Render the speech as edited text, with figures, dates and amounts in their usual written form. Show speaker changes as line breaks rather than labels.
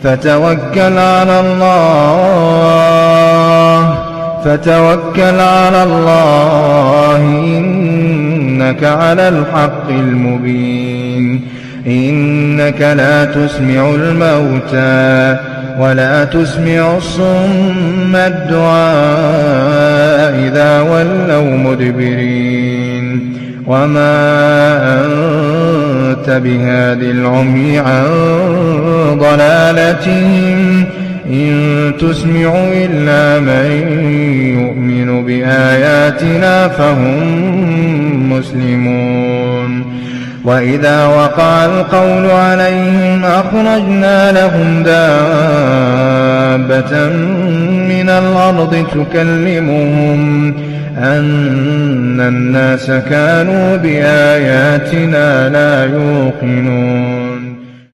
فتوكل على الله إنك على الحق المبين. إنك لا تسمع الموتى ولا تسمع الصم الدعاء إذا ولوا مدبرين. وما أنت بهاد العمي عن ضلالتهم إن تسمع إلا من يؤمن بآياتنا فهم مسلمون. وإذا وقع القول عليهم أخرجنا لهم دابة من الأرض تكلمهم أن الناس كانوا بآياتنا لا يوقنون.